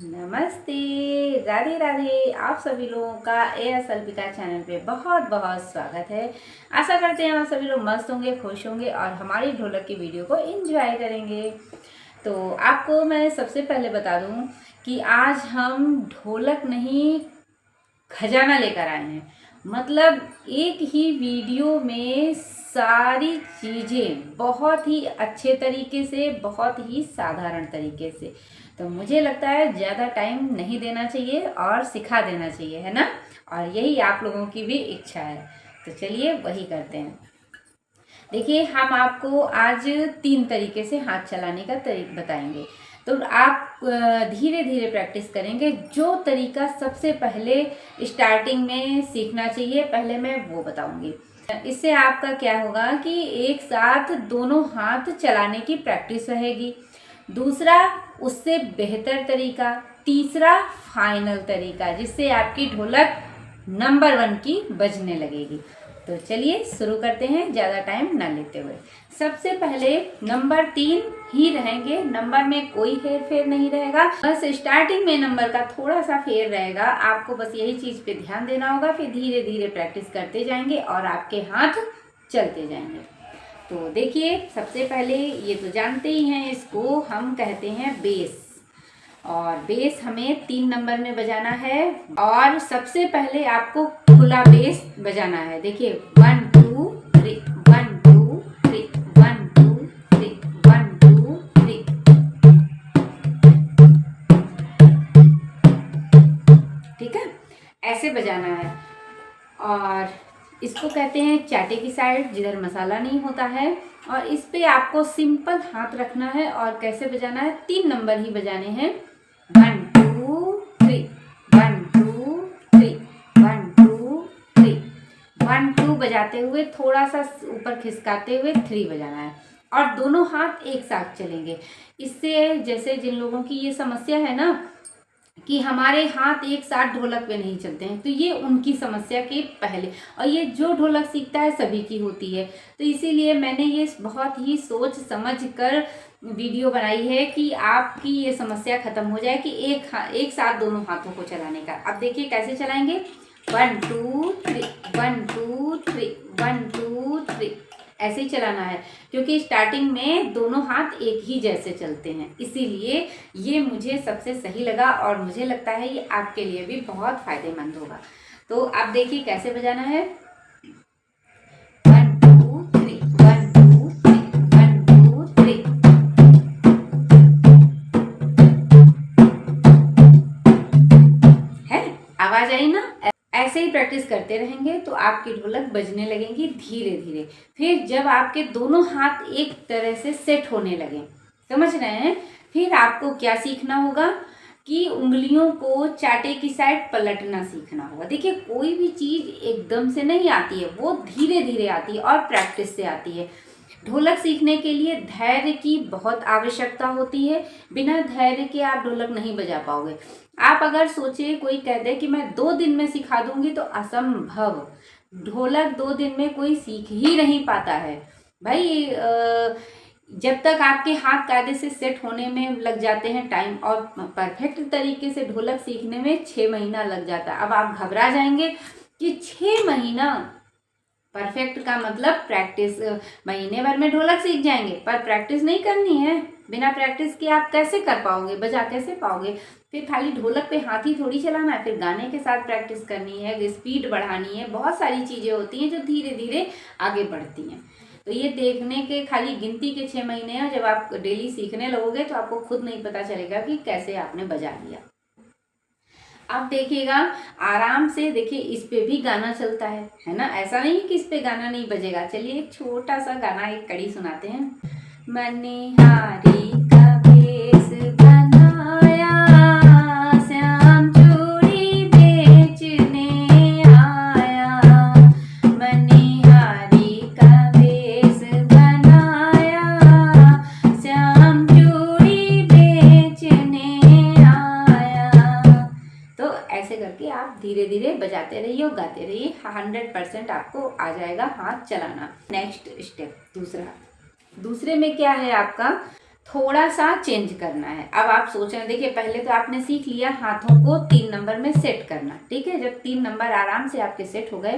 नमस्ते, राधे राधे। आप सभी लोगों का एएस अल्पिका चैनल पे बहुत बहुत स्वागत है। आशा करते हैं आप सभी लोग मस्त होंगे, खुश होंगे और हमारी ढोलक की वीडियो को एंजॉय करेंगे। तो आपको मैं सबसे पहले बता दूं कि आज हम ढोलक नहीं खजाना लेकर आए हैं। मतलब एक ही वीडियो में सारी चीज़ें बहुत ही अच्छे तरीके से, बहुत ही साधारण तरीके से। तो मुझे लगता है ज़्यादा टाइम नहीं देना चाहिए और सिखा देना चाहिए, है ना। और यही आप लोगों की भी इच्छा है, तो चलिए वही करते हैं। देखिए, हम आपको आज 3 तरीके से हाथ चलाने का तरीका बताएंगे। तो आप धीरे धीरे प्रैक्टिस करेंगे। जो तरीका सबसे पहले स्टार्टिंग में सीखना चाहिए, पहले मैं वो बताऊंगी। इससे आपका क्या होगा कि एक साथ दोनों हाथ चलाने की प्रैक्टिस रहेगी। दूसरा, उससे बेहतर तरीका, तीसरा फाइनल तरीका, जिससे आपकी ढोलक नंबर 1 की बजने लगेगी। तो चलिए शुरू करते हैं ज़्यादा टाइम ना लेते हुए। सबसे पहले नंबर 3 ही रहेंगे, नंबर में कोई हेर फेर नहीं रहेगा। बस स्टार्टिंग में नंबर का थोड़ा सा फेर रहेगा, आपको बस यही चीज़ पे ध्यान देना होगा। फिर धीरे धीरे प्रैक्टिस करते जाएंगे और आपके हाथ चलते जाएंगे। तो देखिए, सबसे पहले ये तो जानते ही हैं, इसको हम कहते हैं बेस। और बेस हमें 3 नंबर में बजाना है और सबसे पहले आपको खुला बेस बजाना है। देखिए, 1 2 3, 1 2 3, 1 2 3, 1 2 3। ठीक है, ऐसे बजाना है। और इसको कहते हैं चाटे की साइड, जिधर मसाला नहीं होता है। और इस पे आपको सिंपल हाथ रखना है और कैसे बजाना है, 3 नंबर ही बजाने हैं। 1 2 3, 1 2 3, 1 2 3। 1 2 बजाते हुए थोड़ा सा ऊपर खिसकाते हुए 3 बजाना है और दोनों हाथ एक साथ चलेंगे। इससे जैसे जिन लोगों की ये समस्या है ना कि हमारे हाथ एक साथ ढोलक पे नहीं चलते हैं, तो ये उनकी समस्या के पहले, और ये जो ढोलक सीखता है सभी की होती है। तो इसीलिए मैंने ये बहुत ही सोच समझ कर वीडियो बनाई है कि आपकी ये समस्या खत्म हो जाए कि एक साथ दोनों हाथों को चलाने का। अब देखिए कैसे चलाएंगे। 1 2 3, 1 2 3, 1 2 3, ऐसे ही चलाना है। क्योंकि स्टार्टिंग में दोनों हाथ एक ही जैसे चलते हैं, इसीलिए ये मुझे सबसे सही लगा और मुझे लगता है ये आपके लिए भी बहुत फायदेमंद होगा। तो आप देखिए कैसे बजाना है। 1 2 3, 1 2 3, 1 2 3। है, आवाज आई ना। ऐसे ही प्रैक्टिस करते रहेंगे तो आपकी ढोलक बजने लगेगी धीरे धीरे। फिर जब आपके दोनों हाथ एक तरह से सेट होने लगे, समझ रहे हैं, फिर आपको क्या सीखना होगा कि उंगलियों को चाटे की साइड पलटना सीखना होगा। देखिए, कोई भी चीज़ एकदम से नहीं आती है, वो धीरे धीरे आती है और प्रैक्टिस से आती है। ढोलक सीखने के लिए धैर्य की बहुत आवश्यकता होती है। बिना धैर्य के आप ढोलक नहीं बजा पाओगे। आप अगर सोचिए, कोई कह दे कि मैं 2 दिन में सिखा दूंगी, तो असंभव। ढोलक 2 दिन में कोई सीख ही नहीं पाता है भाई। जब तक आपके हाथ कायदे से सेट होने में लग जाते हैं टाइम, और परफेक्ट तरीके से ढोलक सीखने में 6 महीना लग जाता है। अब आप घबरा जाएंगे कि 6 महीना, परफेक्ट का मतलब प्रैक्टिस, महीने भर में ढोलक सीख जाएंगे, पर प्रैक्टिस नहीं करनी है। बिना प्रैक्टिस के आप कैसे कर पाओगे, बजा कैसे पाओगे। फिर खाली ढोलक पे हाथ ही थोड़ी चलाना है, फिर गाने के साथ प्रैक्टिस करनी है, स्पीड बढ़ानी है, बहुत सारी चीज़ें होती हैं जो धीरे धीरे आगे बढ़ती हैं। तो ये देखने के खाली गिनती के 6 महीने हैं। जब आप डेली सीखने लगोगे तो आपको खुद नहीं पता चलेगा कि कैसे आपने बजा लिया। आप देखिएगा आराम से, देखिए इस पे भी गाना चलता है ना। ऐसा नहीं कि इस पे गाना नहीं बजेगा। चलिए एक छोटा सा गाना, एक कड़ी सुनाते हैं। मनिहारी का भेष बनाया, श्याम चूड़ी बेचने आया। मनिहारी का भेष बनाया, श्याम चूड़ी बेचने आया। तो ऐसे करके आप धीरे धीरे बजाते रहिए और गाते रहिए। 100% आपको आ जाएगा हाथ चलाना। नेक्स्ट स्टेप दूसरे में क्या है आपका, थोड़ा सा चेंज करना है। अब आप सोच रहे हैं, देखिए पहले तो आपने सीख लिया हाथों को 3 नंबर में सेट करना, ठीक है। जब 3 नंबर आराम से आपके सेट हो गए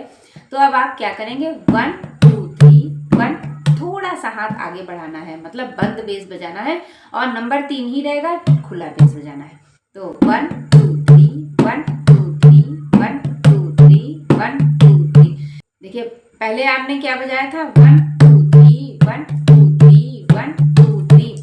तो अब आप क्या करेंगे, 1 2 3 1, थोड़ा सा हाथ आगे बढ़ाना है, मतलब बंद बेस बजाना है और नंबर 3 ही रहेगा, खुला बेस बजाना है। तो 1 2 3 1 2 3 1 2 3 1 2 3। देखिए पहले आपने क्या बजाया था, 1 2 3 1 2 3 1 2 3,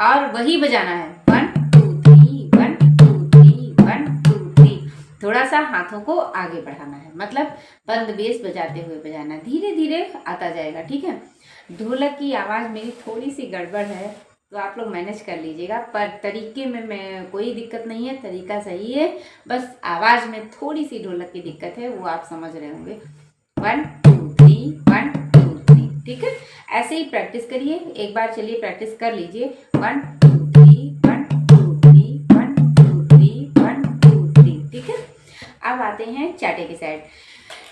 और वही बजाना है 1 2 3 1 2 3 1 2 3। थोड़ा सा हाथों को आगे बढ़ाना है, मतलब बंद बेस बजाते हुए बजाना, धीरे धीरे आता जाएगा, ठीक है। ढोलक की आवाज़ मेरी थोड़ी सी गड़बड़ है तो आप लोग मैनेज कर लीजिएगा, पर तरीके में मैं कोई दिक्कत नहीं है, तरीका सही है, बस आवाज़ में थोड़ी सी ढोलक की दिक्कत है, वो आप समझ रहे होंगे। 1 2 3 1 2 3, ठीक है। ऐसे ही प्रैक्टिस करिए, एक बार चलिए प्रैक्टिस कर लीजिए। 1 2 3 1 2 3 1 2 3 1 2 3, ठीक है। अब आते हैं चाटे की साइड।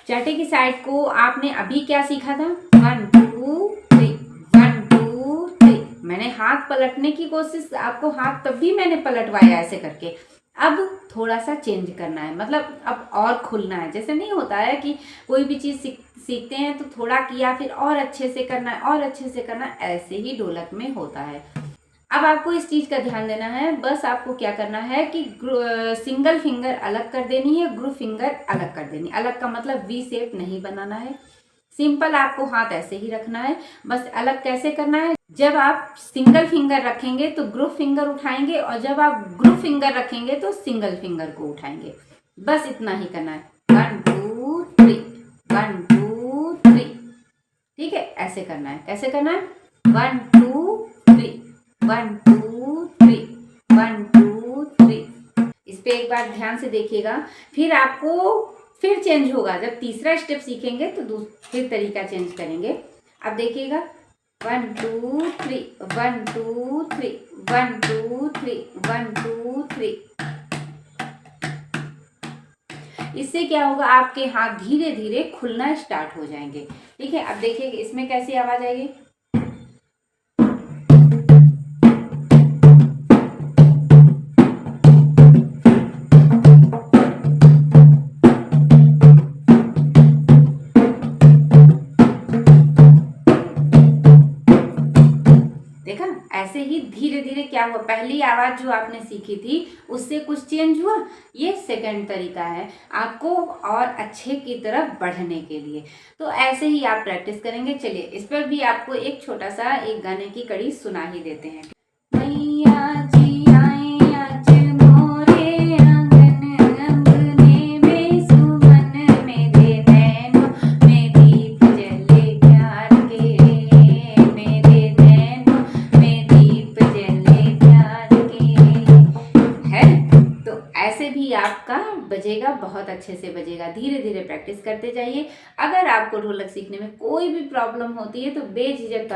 चाटे की साइड को आपने अभी क्या सीखा था, 1 2 3 1 2 3। मैंने हाथ पलटने की कोशिश, आपको हाथ तब भी मैंने पलटवाया ऐसे करके। अब थोड़ा सा चेंज करना है, मतलब अब और खुलना है। जैसे नहीं होता है कि कोई भी चीज़ सीखते हैं तो थोड़ा किया फिर और अच्छे से करना है, और अच्छे से करना है, ऐसे ही ढोलक में होता है। अब आपको इस चीज़ का ध्यान देना है, बस आपको क्या करना है कि सिंगल फिंगर अलग कर देनी है, ग्रुप फिंगर अलग कर देनी। अलग का मतलब वी शेप नहीं बनाना है, सिंपल आपको हाथ ऐसे ही रखना है। बस अलग कैसे करना है, जब आप सिंगल फिंगर रखेंगे तो ग्रुप फिंगर उठाएंगे, और जब आप ग्रुप फिंगर रखेंगे तो सिंगल फिंगर को उठाएंगे, बस इतना ही करना है। 1 2 3 1 2 3, ठीक है। ऐसे करना है, कैसे करना है, 1 2 3 1 2 3 1 2 3। इस पे एक बार ध्यान से देखिएगा, फिर आपको फिर चेंज होगा। जब तीसरा स्टेप सीखेंगे तो फिर तरीका चेंज करेंगे। अब देखिएगा, 1 2 3 1 2 3 1 2 3 1 2 3। इससे क्या होगा, आपके हाथ धीरे धीरे खुलना स्टार्ट हो जाएंगे, ठीक है। अब देखिए इसमें कैसी आवाज आएगी, देखा। ऐसे ही धीरे धीरे क्या हुआ, पहली आवाज जो आपने सीखी थी उससे कुछ चेंज हुआ, ये सेकंड तरीका है आपको और अच्छे की तरफ बढ़ने के लिए। तो ऐसे ही आप प्रैक्टिस करेंगे। चलिए इस पर भी आपको एक छोटा सा एक गाने की कड़ी सुना ही देते हैं। मैया जी आए आज मोरे आंगन, अंगने में सुमन मेरे नैनों में दीप जले प्यार के, मेरे नैनों में दीप जले प्यार के, है। तो ऐसे भी आपका बजेगा, बहुत अच्छे से बजेगा। धीरे धीरे प्रैक्टिस करते जाइए। अगर आपको ढोलक सीखने में कोई भी प्रॉब्लम होती है तो बेझिझक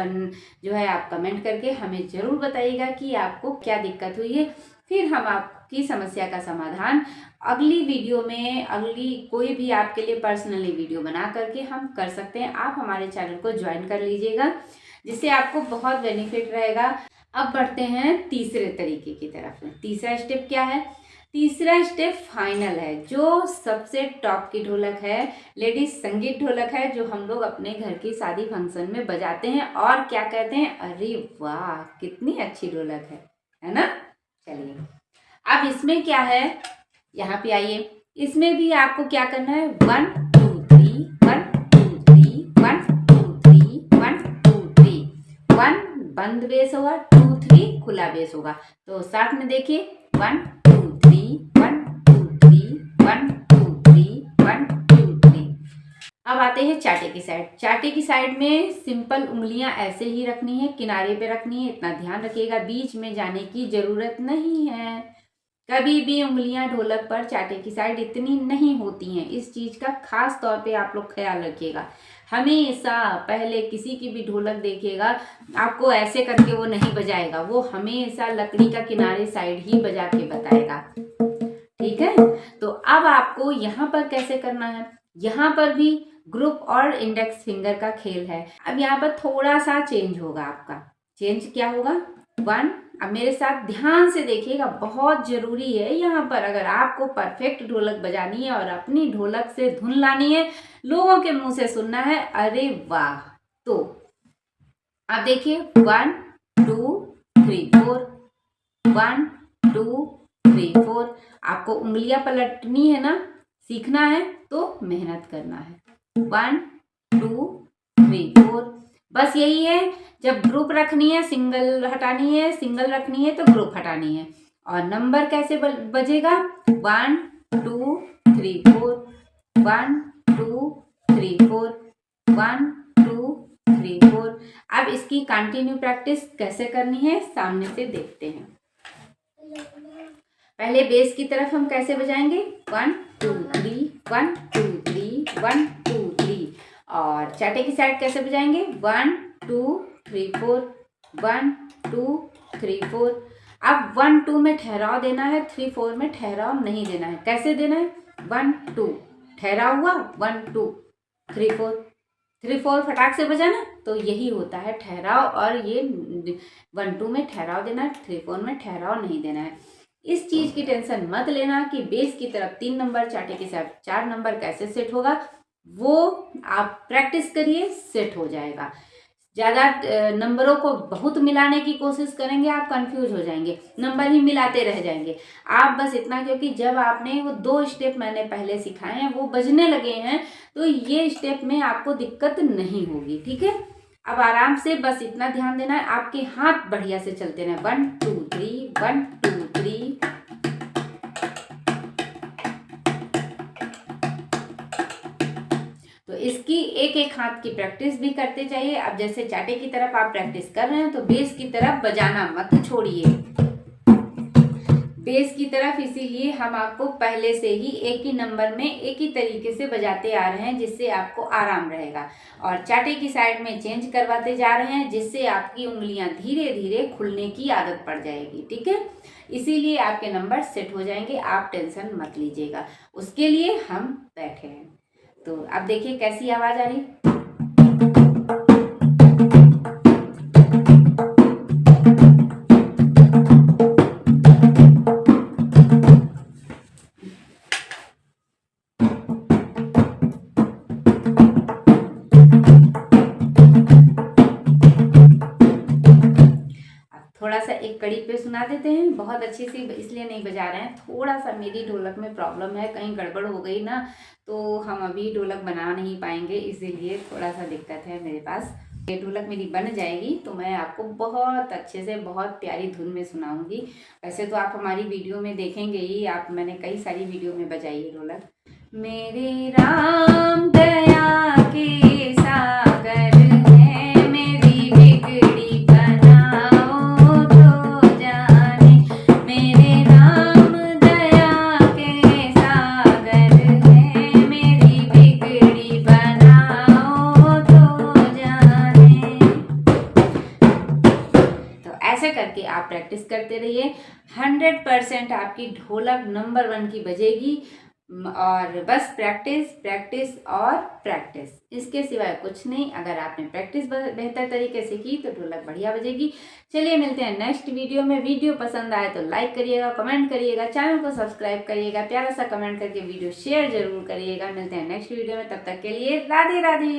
जो है आप कमेंट करके हमें ज़रूर बताइएगा कि आपको क्या दिक्कत हुई है। फिर हम आपकी समस्या का समाधान अगली वीडियो में, अगली कोई भी आपके लिए पर्सनली वीडियो बना करके हम कर सकते हैं। आप हमारे चैनल को ज्वाइन कर लीजिएगा, जिससे आपको बहुत बेनिफिट रहेगा। अब बढ़ते हैं तीसरे तरीके की तरफ। तीसरा स्टेप क्या है, तीसरा स्टेप फाइनल है, जो सबसे टॉप की ढोलक है, लेडीज संगीत ढोलक है, जो हम लोग अपने घर की शादी फंक्शन में बजाते हैं और क्या कहते हैं, अरे वाह कितनी अच्छी ढोलक है ना। चलिए अब इसमें क्या है, यहाँ पे आइए। इसमें भी आपको क्या करना है, 1 2 3 1 2 3 1 2 3 1 2 3। 1 बंद बेस होगा, 2 3 खुला बेस होगा। तो साथ में देखिए, 1 2 3 1 2 3 1 2 3 1 2 3। अब आते हैं चाटे की साइड। चाटे की साइड में सिंपल उंगलियां ऐसे ही रखनी है, किनारे पे रखनी है, इतना ध्यान रखिएगा, बीच में जाने की जरूरत नहीं है। कभी भी उंगलियां ढोलक पर चाटे की साइड इतनी नहीं होती हैं, इस चीज का खास तौर पे आप लोग ख्याल रखिएगा। हमेशा पहले किसी की भी ढोलक देखिएगा, आपको ऐसे करके वो नहीं बजाएगा, वो हमेशा लकड़ी का किनारे साइड ही बजा के बताएगा, ठीक है। तो अब आपको यहाँ पर कैसे करना है, यहाँ पर भी ग्रुप और इंडेक्स फिंगर का खेल है। अब यहाँ पर थोड़ा सा चेंज होगा आपका। चेंज क्या होगा, 1। अब मेरे साथ ध्यान से देखिएगा, बहुत जरूरी है यहाँ पर। अगर आपको परफेक्ट ढोलक बजानी है और अपनी ढोलक से धुन लानी है, लोगों के मुंह से सुनना है अरे वाह, तो आप देखिए 1 2 3 4, 1 2 3 4। आपको उंगलियां पलटनी है ना, सीखना है तो मेहनत करना है। 1 2 3 4, बस यही है। जब ग्रुप रखनी है, सिंगल हटानी है, सिंगल रखनी है तो ग्रुप हटानी है। और नंबर कैसे बजेगा, 1 2 3 4, 1 2 3 4, 1 2 3 4। अब इसकी कंटिन्यू प्रैक्टिस कैसे करनी है सामने से देखते हैं। पहले बेस की तरफ हम कैसे बजाएंगे, 1 2 3 1 2 3 1 2 3। और चाटे की साइड कैसे बजाएंगे, 1 2 3 4 1 2 3 4। अब 1 2 में ठहराव देना है, 3 4 में ठहराव नहीं देना है। कैसे देना है, 1 2 ठहराव हुआ, 1 2 3 4, 3 4 फटाक से बजाना, तो यही होता है ठहराव। और ये 1 2 में ठहराव देना है, 3 4 में ठहराव नहीं देना है। इस चीज की टेंशन मत लेना कि बेस की तरफ 3 नंबर, चाटे के साथ 4 नंबर कैसे सेट होगा, वो आप प्रैक्टिस करिए, सेट हो जाएगा। ज़्यादा नंबरों को बहुत मिलाने की कोशिश करेंगे, आप कंफ्यूज हो जाएंगे, नंबर ही मिलाते रह जाएंगे। आप बस इतना, क्योंकि जब आपने वो 2 स्टेप मैंने पहले सिखाए हैं वो बजने लगे हैं, तो ये स्टेप में आपको दिक्कत नहीं होगी, ठीक है। अब आराम से बस इतना ध्यान देना है, आपके हाथ बढ़िया से चलते रहे, 1 2 3 1 2 3। तो इसकी एक एक हाथ की प्रैक्टिस भी करते जाइए। अब जैसे चाटे की तरफ आप प्रैक्टिस कर रहे हैं तो बेस की तरफ बजाना मत छोड़िए, बेस की तरफ इसीलिए हम आपको पहले से ही एक ही नंबर में एक ही तरीके से बजाते आ रहे हैं, जिससे आपको आराम रहेगा। और चाटे की साइड में चेंज करवाते जा रहे हैं, जिससे आपकी उंगलियां धीरे धीरे खुलने की आदत पड़ जाएगी, ठीक है। इसीलिए आपके नंबर सेट हो जाएंगे, आप टेंशन मत लीजिएगा, उसके लिए हम बैठे हैं। तो अब देखिए कैसी आवाज आ रही, थोड़ा सा एक कड़ी पे सुना देते हैं। बहुत अच्छी सी इसलिए नहीं बजा रहे हैं, थोड़ा सा मेरी ढोलक में प्रॉब्लम है, कहीं गड़बड़ हो गई ना तो हम अभी ढोलक बना नहीं पाएंगे, इसीलिए थोड़ा सा दिक्कत है मेरे पास। ये ढोलक मेरी बन जाएगी तो मैं आपको बहुत अच्छे से, बहुत प्यारी धुन में सुनाऊंगी। वैसे तो आप हमारी वीडियो में देखेंगे ही, आप मैंने कई सारी वीडियो में बजाई है ढोलक। मेरे राम दया के सागर है, मेरी बिगड़ी बनाओ तो जाने। मेरे राम दया के सागर है, मेरी बिगड़ी बनाओ तो जाने। तो ऐसे करके आप प्रैक्टिस करते रहिए, 100% आपकी ढोलक नंबर 1 की बजेगी। और बस प्रैक्टिस प्रैक्टिस और प्रैक्टिस, इसके सिवाय कुछ नहीं। अगर आपने प्रैक्टिस बेहतर तरीके से की तो ढोलक बढ़िया बजेगी। चलिए मिलते हैं नेक्स्ट वीडियो में। वीडियो पसंद आए तो लाइक करिएगा, कमेंट करिएगा, चैनल को सब्सक्राइब करिएगा, प्यारा सा कमेंट करके वीडियो शेयर जरूर करिएगा। मिलते हैं नेक्स्ट वीडियो में, तब तक के लिए राधे राधे।